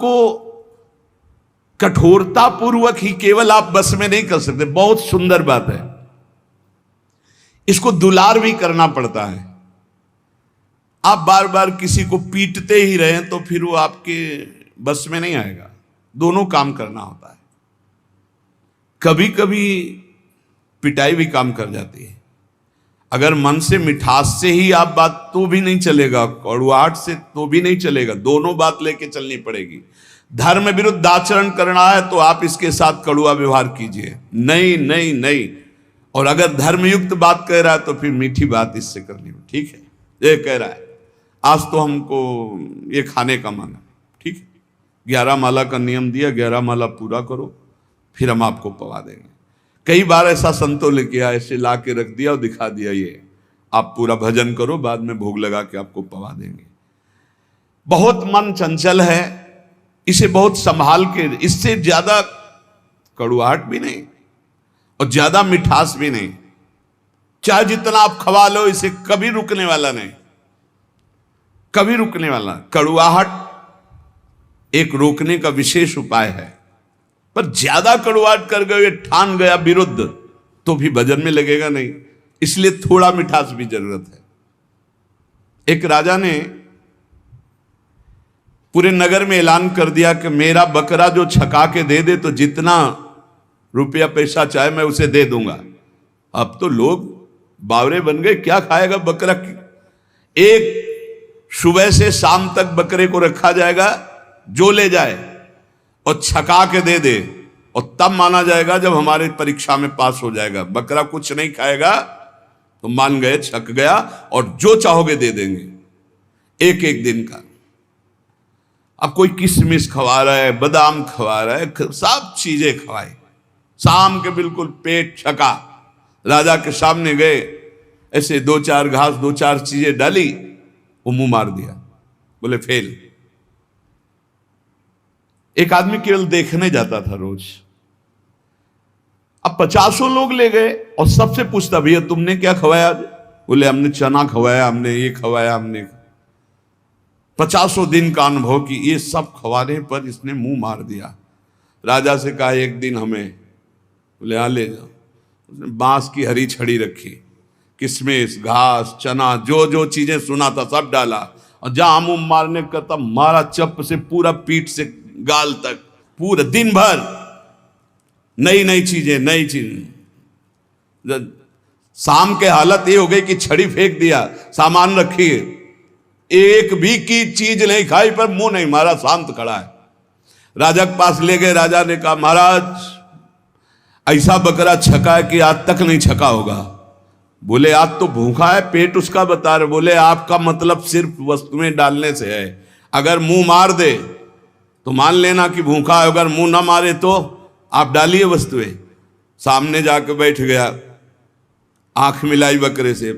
को कठोरता पूर्वक ही केवल आप बस में नहीं कर सकते, बहुत सुंदर बात है, इसको दुलार भी करना पड़ता है। आप बार बार किसी को पीटते ही रहें तो फिर वो आपके बस में नहीं आएगा, दोनों काम करना होता है। कभी कभी पिटाई भी काम कर जाती है। अगर मन से मिठास से ही आप बात तो भी नहीं चलेगा, कड़ुआहट से तो भी नहीं चलेगा, दोनों बात लेके चलनी पड़ेगी। धर्म विरुद्ध आचरण करना है तो आप इसके साथ कड़ुआ व्यवहार कीजिए, नहीं नहीं नहीं। और अगर धर्मयुक्त बात कह रहा है तो फिर मीठी बात इससे करनी है, ठीक है। ये कह रहा है आज तो हमको ये खाने का मन है, ठीक है, 11 माला का नियम दिया, 11 माला पूरा करो फिर हम आपको पवा देंगे। कई बार ऐसा संतों ने किया, ऐसे ला के रख दिया और दिखा दिया, ये आप पूरा भजन करो, बाद में भोग लगा के आपको पवा देंगे। बहुत मन चंचल है, इसे बहुत संभाल के, इससे ज्यादा कड़ुआहट भी नहीं और ज्यादा मिठास भी नहीं। चाहे जितना आप खवा लो, इसे कभी रुकने वाला नहीं, कभी रुकने वाला। कड़ुआहट एक रोकने का विशेष उपाय है, पर ज्यादा कड़ुआहट कर गए, ठान गया विरुद्ध, तो भी भजन में लगेगा नहीं। इसलिए थोड़ा मिठास भी जरूरत है। एक राजा ने पूरे नगर में ऐलान कर दिया कि मेरा बकरा जो छका के दे दे तो जितना रुपया पैसा चाहे मैं उसे दे दूंगा। अब तो लोग बावरे बन गए, क्या खाएगा बकरा। एक सुबह से शाम तक बकरे को रखा जाएगा, जो ले जाए और छका के दे दे, और तब माना जाएगा जब हमारे परीक्षा में पास हो जाएगा। बकरा कुछ नहीं खाएगा तो मान गए छक गया, और जो चाहोगे दे देंगे एक एक दिन का। अब कोई किशमिश खवा रहा है, बादाम खवा रहा है, सब चीजें खवाई, शाम के बिल्कुल पेट छका। राजा के सामने गए, ऐसे 2-4 घास 2-4 चीजें डाली, वो मुंह मार दिया, बोले फेल। एक आदमी केवल देखने जाता था रोज, अब 50 लोग ले गए और सबसे पूछता भैया तुमने क्या खवाया आज? बोले हमने चना खवाया, हमने ये खवाया, हमने 50 दिन का अनुभव कि ये सब खवाने पर इसने मुंह मार दिया। राजा से कहा एक दिन हमें, बोले हाँ ले जाओ। उसने बांस की हरी छड़ी रखी, किशमिश, घास, चना, जो जो चीजें सुना था सब डाला, और जहां मुंह मारने का तब मारा, चप से पूरा पीठ से गाल तक, पूरा दिन भर नई नई चीजें, नई चीजें। शाम के हालत ये हो गई कि छड़ी फेंक दिया, सामान रखी है, एक भी की चीज नहीं खाई, पर मुंह नहीं मारा, शांत खड़ा है। राजा के पास ले गए, राजा ने कहा महाराज ऐसा बकरा छका है कि आज तक नहीं छका होगा। बोले आज तो भूखा है, पेट उसका बता रहे। बोले आपका मतलब सिर्फ वस्तुएं डालने से है, अगर मुंह मार दे तो मान लेना कि भूखा है, अगर मुंह ना मारे तो आप डालिए वस्तुएं। सामने जाकर बैठ गया, आंख मिलाई बकरे से,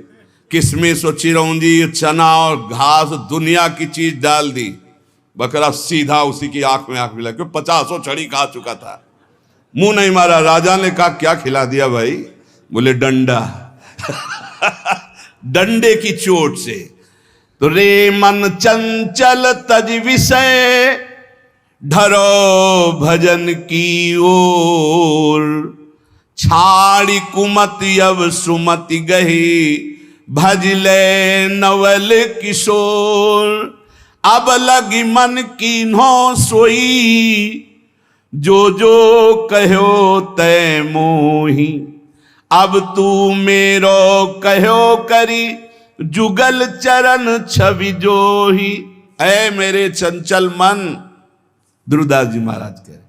किशमिश और चिरौंजी, चना और घास, दुनिया की चीज डाल दी। बकरा सीधा उसी की आंख में आंख मिला, क्यों 50 छड़ी खा चुका था, मुंह नहीं मारा। राजा ने कहा क्या खिला दिया भाई? बोले डंडा। डंडे की चोट से। तो रे मन चंचल तज विषय, ढरो भजन की ओर, छाड़ी कुमति अब सुमति गही, भजले नवल किशोर। अब लगी मन कीन्हो सोई, जो जो कहो तय मोही। अब तू मेरो कहो करी, जुगल चरण छवि जोही। ऐ मेरे चंचल मन, ध्रुवदास जी महाराज कह रहे,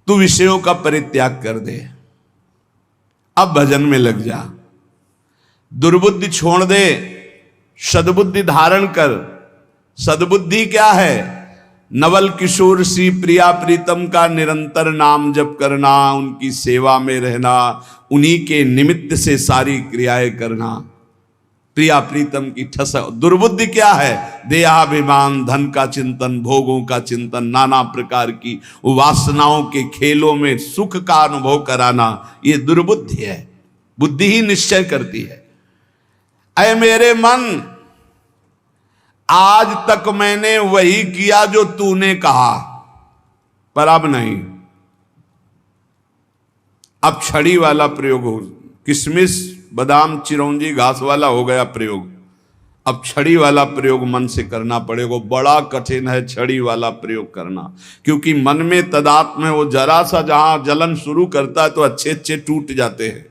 तू विषयों का परित्याग कर दे, अब भजन में लग जा, दुर्बुद्धि छोड़ दे, सद्बुद्धि धारण कर। सद्बुद्धि क्या है? नवल किशोर सी प्रिया प्रीतम का निरंतर नाम जप करना, उनकी सेवा में रहना, उन्हीं के निमित्त से सारी क्रियाएं करना, प्रिया प्रीतम की ठस। दुर्बुद्धि क्या है? देहाभिमान, धन का चिंतन, भोगों का चिंतन, नाना प्रकार की वासनाओं के खेलों में सुख का अनुभव कराना, ये दुर्बुद्धि है। बुद्धि ही निश्चय करती है। ऐ मेरे मन, आज तक मैंने वही किया जो तूने कहा, पर अब नहीं। अब छड़ी वाला प्रयोग हो, किशमिश बादाम चिरौंजी घास वाला हो गया प्रयोग। अब छड़ी वाला प्रयोग मन से करना पड़ेगा। बड़ा कठिन है छड़ी वाला प्रयोग करना, क्योंकि मन में तदात्म है। वो जरा सा जहां जलन शुरू करता है तो अच्छे अच्छे टूट जाते हैं।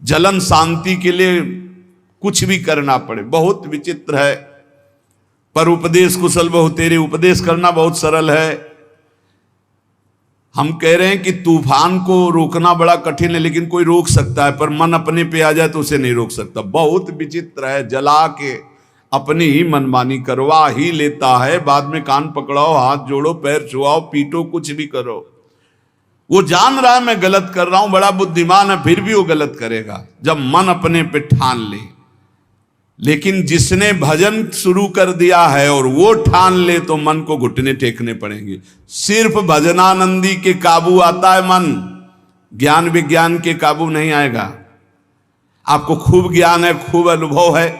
जलन शांति के लिए कुछ भी करना पड़े, बहुत विचित्र है। पर उपदेश कुशल बहु तेरे, उपदेश करना बहुत सरल है। हम कह रहे हैं कि तूफान को रोकना बड़ा कठिन है, लेकिन कोई रोक सकता है, पर मन अपने पे आ जाए तो उसे नहीं रोक सकता। बहुत विचित्र है। जला के अपनी ही मनमानी करवा ही लेता है। बाद में कान पकड़ाओ, हाथ जोड़ो, पैर छुआओ, पीटो, कुछ भी करो। वो जान रहा है मैं गलत कर रहा हूं, बड़ा बुद्धिमान है, फिर भी वो गलत करेगा जब मन अपने पे ठान ले। लेकिन जिसने भजन शुरू कर दिया है और वो ठान ले तो मन को घुटने टेकने पड़ेंगे। सिर्फ भजनानंदी के काबू आता है मन, ज्ञान विज्ञान के काबू नहीं आएगा। आपको खूब ज्ञान है, खूब अनुभव है,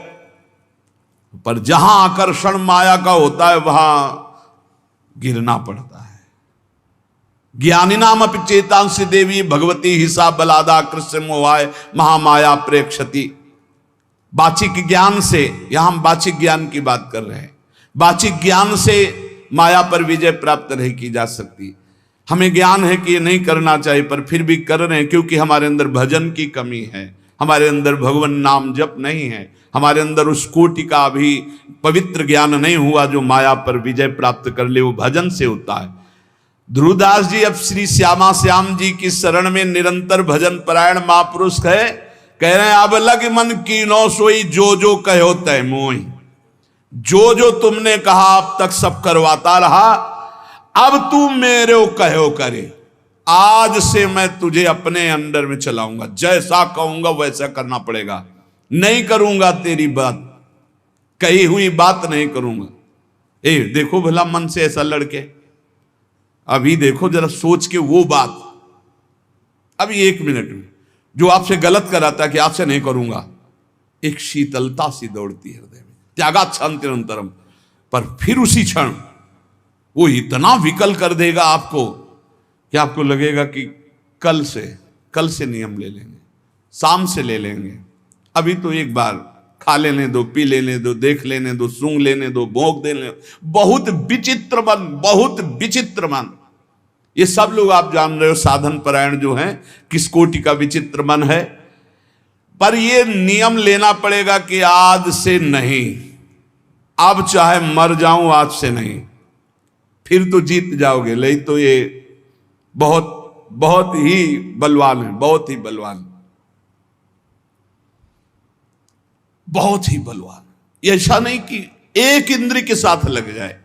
पर जहां आकर्षण माया का होता है वहां गिरना पड़ता है। ज्ञानी नाम अपि चेतांसि देवी भगवती हिसा बलादा कृष्ण मोहाय महामाया प्रेक्षति। वाचिक ज्ञान से, यहां हम वाचिक ज्ञान की बात कर रहे हैं। वाचिक ज्ञान से माया पर विजय प्राप्त नहीं की जा सकती। हमें ज्ञान है कि ये नहीं करना चाहिए, पर फिर भी कर रहे हैं, क्योंकि हमारे अंदर भजन की कमी है, हमारे अंदर भगवान नाम जप नहीं है, हमारे अंदर उस कोटि का भी पवित्र ज्ञान नहीं हुआ जो माया पर विजय प्राप्त कर ले। वो भजन से होता है। ध्रुवदास जी अब श्री श्यामा श्याम जी की शरण में निरंतर भजन परायण महापुरुष है। कह रहे हैं अब लग मन की नो सोई, जो जो कहो तय मोई। जो जो तुमने कहा अब तक सब करवाता रहा, अब तू मेरे को कहो करे। आज से मैं तुझे अपने अंडर में चलाऊंगा, जैसा कहूंगा वैसा करना पड़ेगा। नहीं करूंगा तेरी बात, कही हुई बात नहीं करूंगा। देखो भला मन से ऐसा लड़के, अभी देखो जरा सोच के वो बात, अभी 1 मिनट में जो आपसे गलत कराता है कि आपसे नहीं करूंगा, एक शीतलता सी दौड़ती है हृदय में, त्यागात शांति निरंतरम। पर फिर उसी क्षण वो इतना विकल कर देगा आपको कि आपको लगेगा कि कल से नियम ले लेंगे, शाम से ले लेंगे। अभी तो एक बार खा लेने दो, पी लेने दो, देख लेने दो, सूंघ लेने दो, भोंक देने दो। बहुत विचित्र मन, बहुत विचित्र मन। ये सब लोग आप जान रहे हो साधन परायण जो हैं किस कोटि का विचित्र मन है। पर ये नियम लेना पड़ेगा कि आज से नहीं, अब चाहे मर जाऊं आज से नहीं, फिर तो जीत जाओगे। नहीं तो ये बहुत बहुत ही बलवान है, बहुत ही बलवान, बहुत ही बलवान। ये ऐसा नहीं कि एक इंद्री के साथ लग जाए,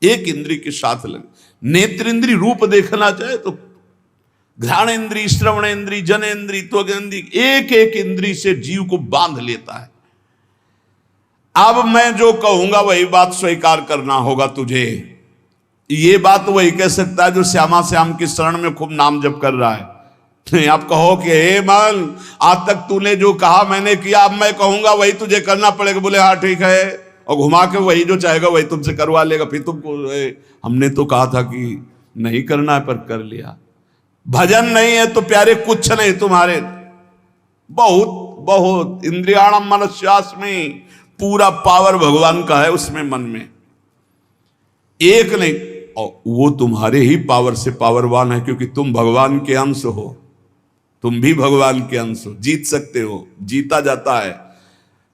एक इंद्री के साथ लग। नेत्र इंद्री रूप देखना चाहे तो घ्राण इंद्री, श्रवण इंद्री, जन इंद्री, त्वग इंद्री, एक एक इंद्री से जीव को बांध लेता है। अब मैं जो कहूंगा वही बात स्वीकार करना होगा तुझे। ये बात वही कह सकता है जो श्यामा श्याम की शरण में खूब नाम जप कर रहा है। नहीं आप कहो कि हे मन, आज तक तूने जो कहा मैंने किया, अब मैं कहूंगा वही तुझे करना पड़ेगा। बोले हाँ ठीक है, और घुमा के वही जो चाहेगा वही तुमसे करवा लेगा। फिर तुमको हमने तो कहा था कि नहीं करना है, पर कर लिया। भजन नहीं है तो प्यारे कुछ नहीं तुम्हारे। बहुत बहुत इंद्रियाणम मनस्यास्मि, पूरा पावर भगवान का है उसमें, मन में एक नहीं। और वो तुम्हारे ही पावर से पावरवान है, क्योंकि तुम भगवान के अंश हो, तुम भी भगवान के अंश हो, जीत सकते हो, जीता जाता है।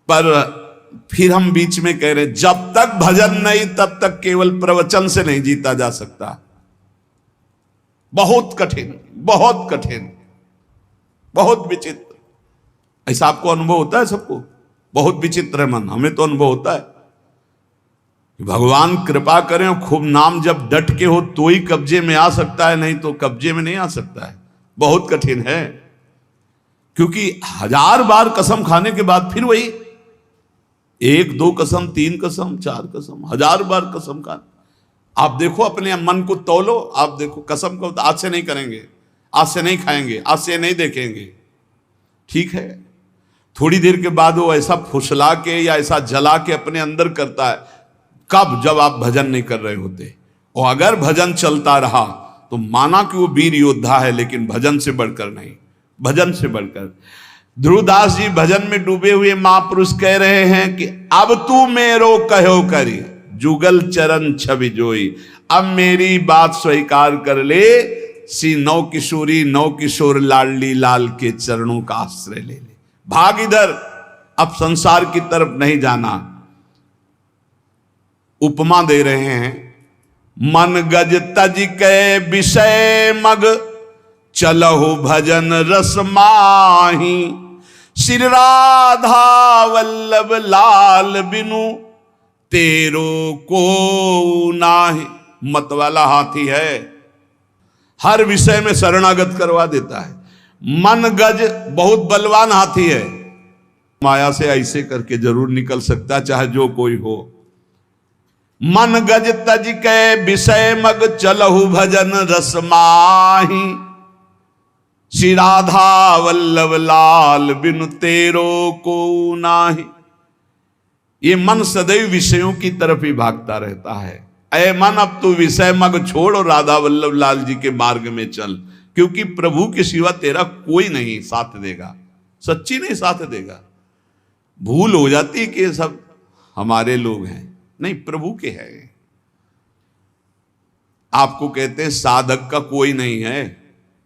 पर फिर हम बीच में कह रहे हैं जब तक भजन नहीं तब तक केवल प्रवचन से नहीं जीता जा सकता। बहुत कठिन, बहुत कठिन, बहुत विचित्र। ऐसा आपको अनुभव होता है? सबको बहुत विचित्र है मन, हमें तो अनुभव होता है। भगवान कृपा करें और खूब नाम जब डट के हो तो ही कब्जे में आ सकता है, नहीं तो कब्जे में नहीं आ सकता है। बहुत कठिन है, क्योंकि 1000 बार कसम खाने के बाद फिर वही 1 2 कसम, 3 कसम, 4 कसम, 1000 बार कसम खाना। आप देखो अपने मन को तौलो, आप देखो कसम को आज से नहीं करेंगे, आज से नहीं खाएंगे, आज से नहीं देखेंगे, ठीक है। थोड़ी देर के बाद वो ऐसा फुसला के या ऐसा जला के अपने अंदर करता है, कब? जब आप भजन नहीं कर रहे होते। और अगर भजन चलता रहा तो माना कि वो वीर योद्धा है, लेकिन भजन से बढ़कर नहीं, भजन से बढ़कर। ध्रुवदास जी भजन में डूबे हुए महापुरुष कह रहे हैं कि अब तू मेरो कहो करी जुगल चरण छवि जोई, अब मेरी बात स्वीकार कर ले, सी नौ किशोरी नौ किशोर लाडली लाल के चरणों का आश्रय ले ले। भाग इधर, अब संसार की तरफ नहीं जाना। उपमा दे रहे हैं, मन गज तज के विषय मग चलहु भजन रस माही, श्री राधा वल्लभ लाल बिनु तेरो को नाही। मत वाला हाथी है, हर विषय में शरणागत करवा देता है। मन गज बहुत बलवान हाथी है, माया से ऐसे करके जरूर निकल सकता चाहे जो कोई हो। मन गज तज के विषय मग चलहु भजन रस माही, श्री राधा वल्लभ लाल बिनु तेरो को नाही। ये मन सदैव विषयों की तरफ ही भागता रहता है। ऐ मन, अब तू विषय मग छोड़ और राधा वल्लभ लाल जी के मार्ग में चल, क्योंकि प्रभु के सिवा तेरा कोई नहीं साथ देगा, सच्ची नहीं साथ देगा। भूल हो जाती है कि ये सब हमारे लोग हैं, नहीं, प्रभु के हैं। आपको कहते हैं साधक का कोई नहीं है,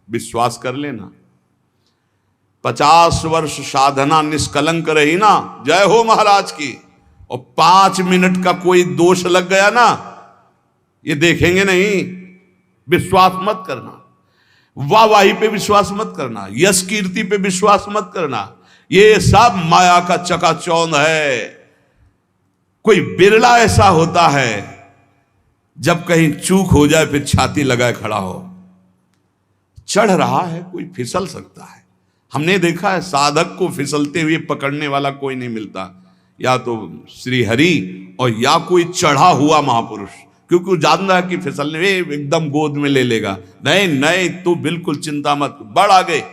विश्वास कर लेना। 50 वर्ष साधना निष्कलंक रही ना, जय हो महाराज की, और 5 मिनट का कोई दोष लग गया ना, ये देखेंगे नहीं। विश्वास मत करना, वाहवाही पे विश्वास मत करना, यश कीर्ति पे विश्वास मत करना, ये सब माया का चकाचौंध है। कोई बिरला ऐसा होता है जब कहीं चूक हो जाए फिर छाती लगाए खड़ा हो। चढ़ रहा है, कोई फिसल सकता है। हमने देखा है साधक को फिसलते हुए पकड़ने वाला कोई नहीं मिलता, या तो श्री हरि और या कोई चढ़ा हुआ महापुरुष, क्योंकि वो जान रहा है कि फिसलने में एकदम गोद में ले लेगा। नहीं नहीं, तू बिल्कुल चिंता मत, बढ़ आगे।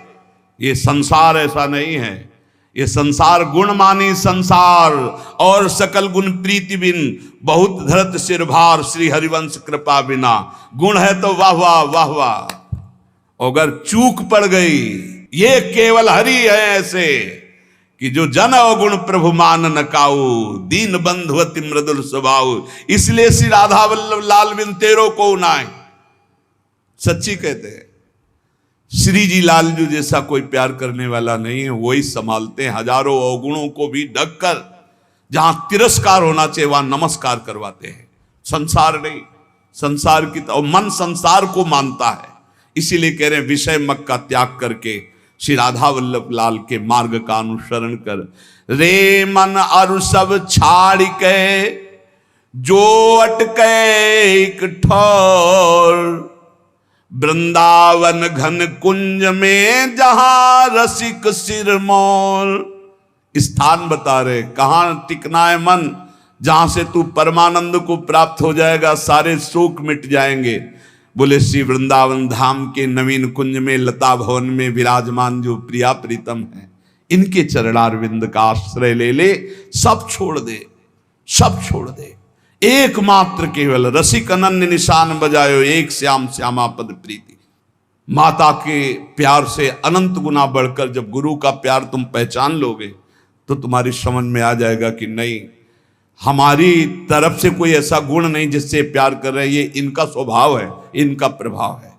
ये संसार ऐसा नहीं है, ये संसार गुण मानी संसार और सकल गुण प्रीति बिन, बहुत धरत सिर भार श्री हरिवंश कृपा बिना। गुण है तो वाह वाह वाह वाह, अगर चूक पड़ गई, ये केवल हरि है ऐसे कि जो जन अवगुण प्रभु मान न काऊ, दीन बंधुवति मृदुल स्वभाव, इसलिए श्री राधा वल्लभ लाल बिन तेरो को नाय। सच्ची कहते हैं, श्री जी लालजू जैसा कोई प्यार करने वाला नहीं है। वही संभालते हैं हजारों अवगुणों को भी ढककर, जहां तिरस्कार होना चाहिए वहां नमस्कार करवाते हैं। संसार नहीं, संसार की और मन संसार को मानता है, इसीलिए कह रहे हैं विषय मग का त्याग करके श्री राधा वल्लभ लाल के मार्ग का अनुसरण कर। रे मन अरु सब छाड़ के जो अटके एक ठौर, वृंदावन घन कुंज में जहां रसिक सिरमौर। स्थान बता रहे कहां टिकना है मन, जहां से तू परमानंद को प्राप्त हो जाएगा, सारे शोक मिट जाएंगे। बोले श्री वृंदावन धाम के नवीन कुंज में लता भवन में विराजमान जो प्रिया प्रीतम है, इनके चरणारविंद का आश्रय ले ले, सब छोड़ दे, सब छोड़ दे। एकमात्र केवल रसिक अनन्य निशान बजायो, एक श्याम श्यामा पद प्रीति। माता के प्यार से अनंत गुना बढ़कर जब गुरु का प्यार तुम पहचान लोगे तो तुम्हारी समझ में आ जाएगा कि नहीं, हमारी तरफ से कोई ऐसा गुण नहीं जिससे प्यार कर रहे हैं, ये इनका स्वभाव है, इनका प्रभाव है।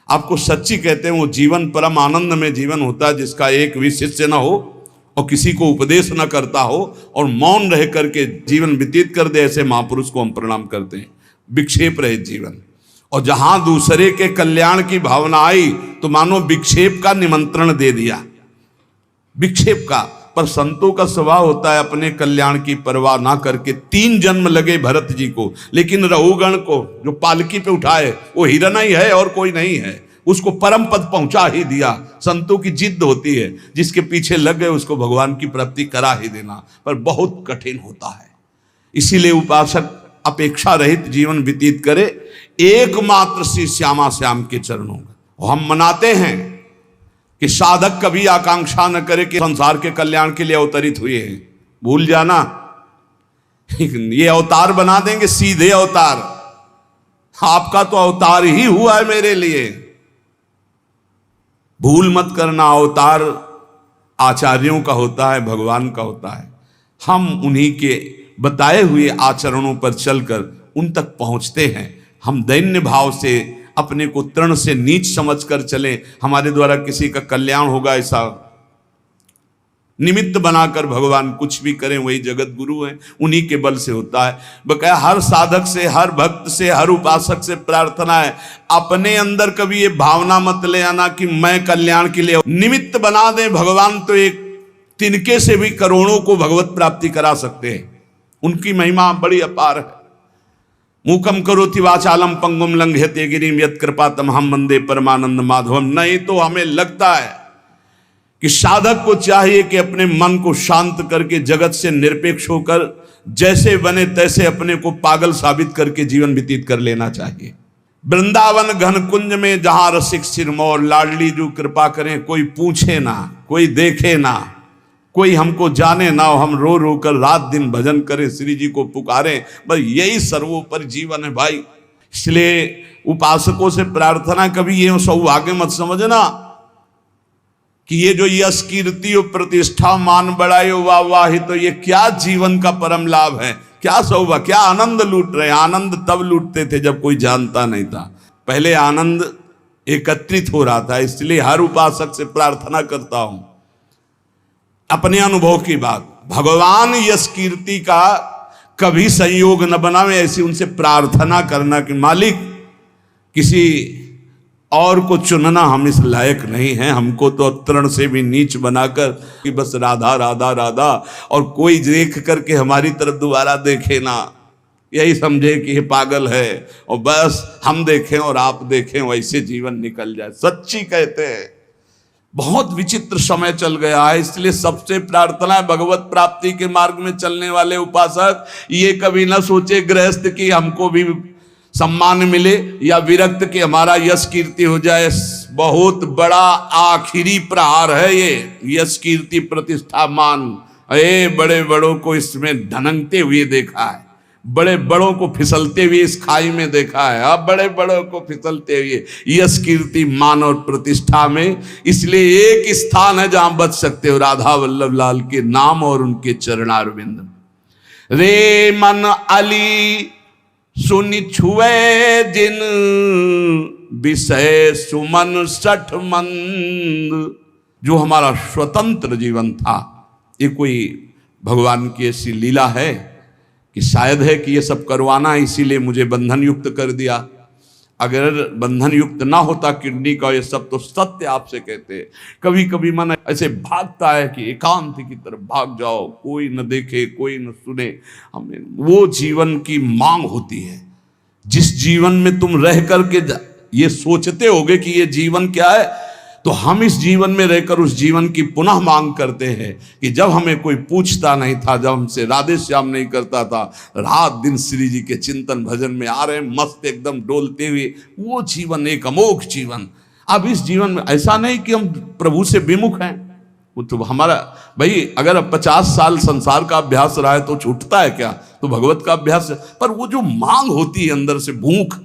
आपको सच्ची कहते हैं वो जीवन परम आनंद में जीवन होता है जिसका एक भी शिष्य न हो और किसी को उपदेश न करता हो और मौन रह करके जीवन व्यतीत कर दे, ऐसे महापुरुष को हम प्रणाम करते हैं। विक्षेप रहित जीवन, और जहां दूसरे के कल्याण की भावना आई तो मानो विक्षेप का निमंत्रण दे दिया, विक्षेप का। पर संतों का स्वभाव होता है अपने कल्याण की परवाह ना करके, 3 जन्म लगे भरत जी को, लेकिन रघुगण को जो पालकी पे उठाए वो हिरण ही है और कोई नहीं है, उसको परम पद पहुंचा ही दिया। संतों की जिद्द होती है, जिसके पीछे लग गए उसको भगवान की प्राप्ति करा ही देना, पर बहुत कठिन होता है। इसीलिए उपासक अपेक्षा रहित जीवन व्यतीत करे, एकमात्र श्री श्यामा श्याम के चरणों में। हम मनाते हैं कि साधक कभी आकांक्षा न करे कि संसार के कल्याण के लिए अवतरित हुए हैं। भूल जाना, ये अवतार बना देंगे, सीधे अवतार। आपका तो अवतार ही हुआ है मेरे लिए। भूल मत करना, अवतार आचार्यों का होता है, भगवान का होता है। हम उन्हीं के बताए हुए आचरणों पर चलकर उन तक पहुंचते हैं। हम दैन्य भाव से, अपने को तृण से नीच समझकर चलें, हमारे द्वारा किसी का कल्याण होगा ऐसा निमित्त बनाकर भगवान कुछ भी करें, वही जगत गुरु हैं, उन्हीं के बल से होता है। बकाया हर साधक से, हर भक्त से, हर उपासक से प्रार्थना है, अपने अंदर कभी ये भावना मत ले आना कि मैं कल्याण के लिए निमित्त बना दें। भगवान तो एक तिनके से भी करोड़ों को भगवत प्राप्ति करा सकते हैं, उनकी महिमा बड़ी अपार है। मूकम करोति वाचालम पंगुम लंघयते गिरिम यत् कृपातमहं वंदे परमानंद माधवम। नहीं तो हमें लगता है कि साधक को चाहिए कि अपने मन को शांत करके, जगत से निरपेक्ष होकर, जैसे बने तैसे अपने को पागल साबित करके जीवन व्यतीत कर लेना चाहिए। वृंदावन घन कुंज में जहां रसिक सिरमौर, लाडली जो कृपा करें, कोई पूछे ना, कोई देखे ना, कोई हमको जाने ना, हम रो रो कर रात दिन भजन करें, श्री जी को पुकारें, बस यही सर्वोपरि जीवन है भाई। इसलिए उपासकों से प्रार्थना, कभी ये सौभाग्य मत समझना कि ये जो यश कीर्ति और प्रतिष्ठा, मान बढ़ाई, वाह वाह, तो ये क्या जीवन का परम लाभ है, क्या सौभाग्य, क्या आनंद लूट रहे हैं। आनंद तब लूटते थे जब कोई जानता नहीं था, पहले आनंद एकत्रित हो रहा था। इसलिए हर उपासक से प्रार्थना करता हूं, अपने अनुभव की बात, भगवान यश कीर्ति का कभी संयोग न बनावे, ऐसी उनसे प्रार्थना करना कि मालिक किसी और को चुनना हम इस लायक नहीं हैं, हमको तो तृण से भी नीच बनाकर कि बस राधा राधा राधा, और कोई देख करके हमारी तरफ दोबारा देखे ना, यही समझे कि ये पागल है, और बस हम देखें और आप देखें, वैसे जीवन निकल जाए। सच्ची कहते हैं, बहुत विचित्र समय चल गया है। इसलिए सबसे प्रार्थना है, भगवत प्राप्ति के मार्ग में चलने वाले उपासक ये कभी ना सोचे गृहस्थ की हमको भी सम्मान मिले या विरक्त कि हमारा यश कीर्ति हो जाए। बहुत बड़ा आखिरी प्रहार है ये यश कीर्ति प्रतिष्ठा मान। बड़े बड़ों को इसमें धनकते हुए देखा है, बड़े बड़ों को फिसलते हुए इस खाई में देखा है। अब बड़े बड़ों को फिसलते हुए यश कीर्ति मान और प्रतिष्ठा में। इसलिए एक स्थान है जहां बच सकते हो, राधा वल्लभ लाल के नाम और उनके चरणारविंद। रे मन अली सुनि छुए जिन, विषय सुमन सठ मंद। जो हमारा स्वतंत्र जीवन था, ये कोई भगवान की ऐसी लीला है कि शायद है कि ये सब करवाना, इसीलिए मुझे बंधन युक्त कर दिया। अगर बंधन युक्त ना होता किडनी का ये सब, तो सत्य आपसे कहते हैं, कभी कभी मन ऐसे भागता है कि एकांत की तरफ भाग जाओ, कोई न देखे, कोई न सुने। हमें वो जीवन की मांग होती है, जिस जीवन में तुम रह करके ये सोचते होगे कि ये जीवन क्या है, तो हम इस जीवन में रहकर उस जीवन की पुनः मांग करते हैं कि जब हमें कोई पूछता नहीं था, जब हमसे राधे श्याम नहीं करता था, रात दिन श्री जी के चिंतन भजन में आ रहे हैं, मस्त एकदम डोलते हुए, वो जीवन एक अमोघ जीवन। अब इस जीवन में ऐसा नहीं कि हम प्रभु से विमुख हैं, वो तो हमारा भाई, अगर अब 50 साल संसार का अभ्यास रहा है तो छूटता है क्या, तो भगवत का अभ्यास है। पर वो जो मांग होती है अंदर से, भूख,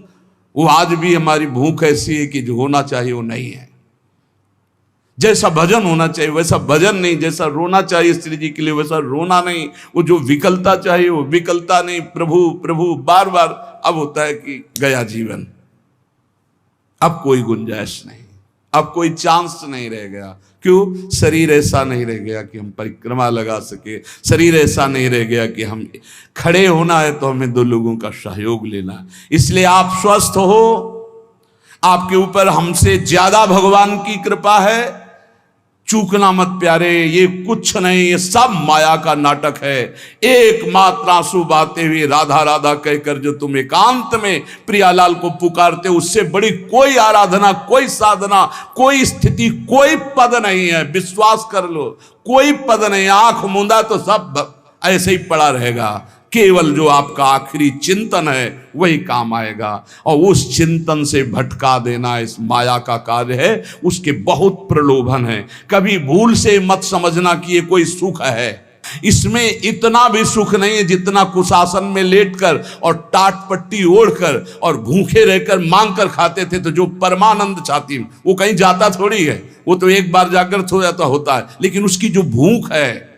वो आज भी हमारी भूख ऐसी है कि जो होना चाहिए वो नहीं है। जैसा भजन होना चाहिए वैसा भजन नहीं, जैसा रोना चाहिए श्री जी के लिए वैसा रोना नहीं, वो जो विकलता चाहिए वो विकलता नहीं। प्रभु प्रभु बार बार। अब होता है कि गया जीवन, अब कोई गुंजाइश नहीं, अब कोई चांस नहीं रह गया। क्यों? शरीर ऐसा नहीं रह गया कि हम परिक्रमा लगा सके, शरीर ऐसा नहीं रह गया कि हम खड़े होना है तो हमें 2 लोगों का सहयोग लेना। इसलिए आप स्वस्थ हो, आपके ऊपर हमसे ज्यादा भगवान की कृपा है। चूकना मत प्यारे, ये कुछ नहीं, ये सब माया का नाटक है। एकमात्र आंसू बहाते हुए राधा राधा कहकर जो तुम एकांत में प्रियालाल को पुकारते, उससे बड़ी कोई आराधना, कोई साधना, कोई स्थिति, कोई पद नहीं है। विश्वास कर लो, कोई पद नहीं। आंख मूंदा तो सब ऐसे ही पड़ा रहेगा। केवल जो आपका आखिरी चिंतन है वही काम आएगा, और उस चिंतन से भटका देना इस माया का कार्य है। उसके बहुत प्रलोभन है। कभी भूल से मत समझना कि ये कोई सुख है। इसमें इतना भी सुख नहीं है जितना कुशासन में लेटकर और टाट पट्टी ओढ़कर और भूखे रहकर मांग कर खाते थे। तो जो परमानंद छाती वो कहीं जाता थोड़ी है, वो तो एक बार जाकर सो जाता होता है, लेकिन उसकी जो भूख है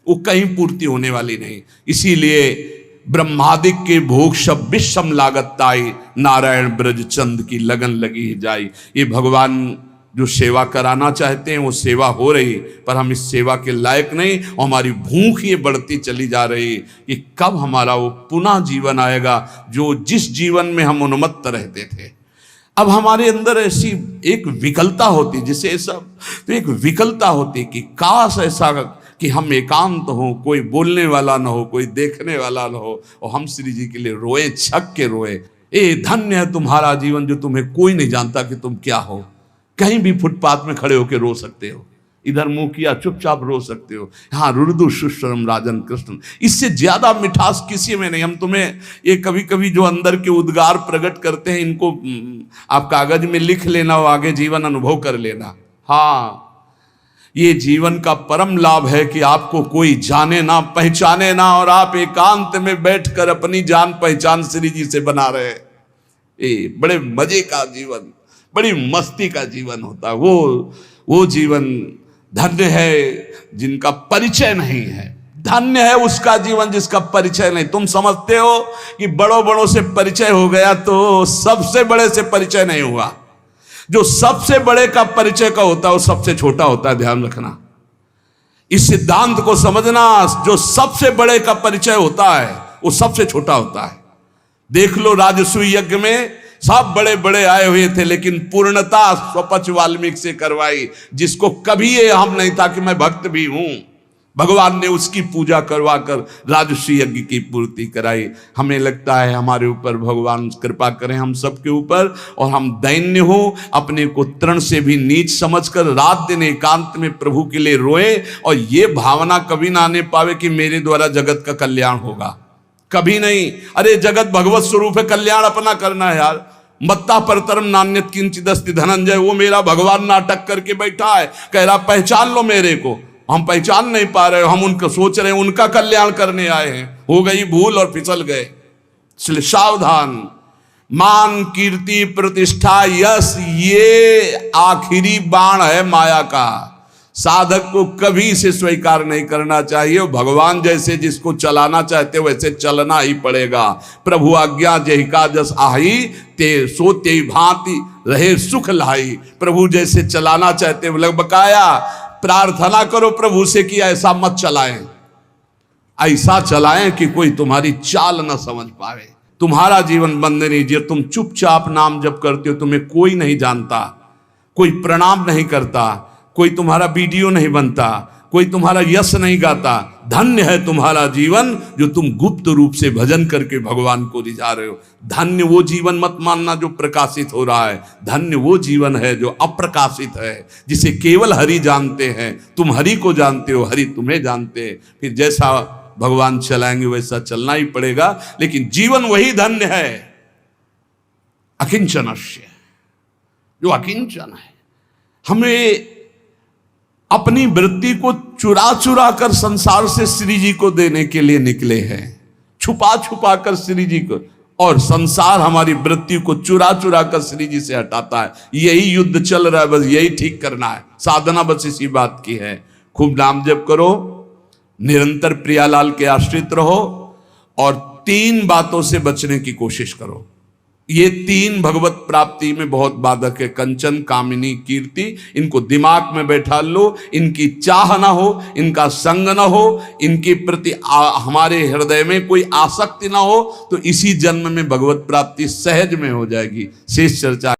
वो कहीं पूर्ति होने वाली नहीं। इसीलिए ब्रह्मादिक के भोग सब विषम लागत ताई, नारायण ब्रज चंद की लगन लगी जाई। ये भगवान जो सेवा कराना चाहते हैं वो सेवा हो रही, पर हम इस सेवा के लायक नहीं और हमारी भूख ये बढ़ती चली जा रही कि कब हमारा वो पुनः जीवन आएगा जो जिस जीवन में हम उन्मत्त रहते थे। अब हमारे अंदर ऐसी एक विकलता होती, जिसे सब तो एक विकलता होती कि काश ऐसा कि हम एकांत हो, कोई बोलने वाला ना हो, कोई देखने वाला ना हो और हम श्री जी के लिए रोए, छक के रोए। ए धन्य है तुम्हारा जीवन जो तुम्हें कोई नहीं जानता कि तुम क्या हो। कहीं भी फुटपाथ में खड़े होकर रो सकते हो, इधर मुंह किया चुपचाप रो सकते हो। हाँ, रुर्दु सुश्रम राजन कृष्ण, इससे ज्यादा मिठास किसी में नहीं। हम तुम्हें ये कभी कभी जो अंदर के उद्गार प्रकट करते हैं, इनको आप कागज में लिख लेना और आगे जीवन अनुभव कर लेना। हाँ, ये जीवन का परम लाभ है कि आपको कोई जाने ना, पहचाने ना, और आप एकांत में बैठकर अपनी जान पहचान श्री जी से बना रहे। ये बड़े मजे का जीवन, बड़ी मस्ती का जीवन होता है। वो जीवन धन्य है जिनका परिचय नहीं है। धन्य है उसका जीवन जिसका परिचय नहीं। तुम समझते हो कि बड़ों बड़ों से परिचय हो गया तो सबसे बड़े से परिचय नहीं हुआ। जो सबसे बड़े का परिचय का होता है वो सबसे छोटा होता है, ध्यान रखना। इस सिद्धांत को समझना, जो सबसे बड़े का परिचय होता है वो सबसे छोटा होता है। देख लो, राजसूय यज्ञ में सब बड़े बड़े आए हुए थे, लेकिन पूर्णता स्वपच वाल्मीकि से करवाई, जिसको कभी ये हम नहीं था कि मैं भक्त भी हूं। भगवान ने उसकी पूजा करवा कर राजसूय यज्ञ की पूर्ति कराई। हमें लगता है हमारे ऊपर भगवान कृपा करें हम सबके ऊपर, और हम दैन्य हो, अपने को तृण से भी नीच समझकर रात दिन एकांत में प्रभु के लिए रोए, और ये भावना कभी ना आने पावे कि मेरे द्वारा जगत का कल्याण होगा। कभी नहीं। अरे जगत भगवत स्वरूप है, कल्याण अपना करना है यार। मत्ता परतरम नान्यत किंचिदस्ति धनंजय, वो मेरा भगवान नाटक करके बैठा है, कह रहा पहचान लो मेरे को। हम पहचान नहीं पा रहे, हम उनको सोच रहे हैं उनका कल्याण करने आए हैं। हो गई भूल और फिसल गए। इसलिए सावधान। मान, कीर्ति, प्रतिष्ठा, यश, ये आखिरी बाण है माया का। साधक को कभी इसे स्वीकार नहीं करना चाहिए। भगवान जैसे जिसको चलाना चाहते वैसे चलना ही पड़ेगा। प्रभु आज्ञा जहिका जस आही, ते सो ते भांति रहे सुख लाई। प्रभु जैसे चलाना चाहते लग बकाया प्रार्थना करो प्रभु से कि ऐसा मत चलाएं, ऐसा चलाएं कि कोई तुम्हारी चाल न समझ पाए। तुम्हारा जीवन बंदनी, जो तुम चुपचाप नाम जप करते हो, तुम्हें कोई नहीं जानता, कोई प्रणाम नहीं करता, कोई तुम्हारा वीडियो नहीं बनता, कोई तुम्हारा यश नहीं गाता। धन्य है तुम्हारा जीवन जो तुम गुप्त रूप से भजन करके भगवान को रिझा रहे हो। धन्य वो जीवन मत मानना जो प्रकाशित हो रहा है, धन्य वो जीवन है जो अप्रकाशित है, जिसे केवल हरि जानते हैं। तुम हरि को जानते हो, हरि तुम्हें जानते हैं। फिर जैसा भगवान चलाएंगे वैसा चलना ही पड़ेगा, लेकिन जीवन वही धन्य है अकिंचनस्य, जो अकिंचन है। हमें अपनी वृत्ति को चुरा चुरा कर संसार से श्री जी को देने के लिए निकले हैं, छुपा छुपा कर श्री जी को, और संसार हमारी वृत्ति को चुरा चुरा कर श्री जी से हटाता है। यही युद्ध चल रहा है, बस यही ठीक करना है। साधना बस इसी बात की है। खूब नाम जप करो, निरंतर प्रियालाल के आश्रित रहो, और 3 बातों से बचने की कोशिश करो। ये 3 भगवत प्राप्ति में बहुत बाधक है। कंचन, कामिनी, कीर्ति। इनको दिमाग में बैठा लो। इनकी चाह ना हो, इनका संग ना हो, इनके प्रति हमारे हृदय में कोई आसक्ति ना हो, तो इसी जन्म में भगवत प्राप्ति सहज में हो जाएगी। शेष चर्चा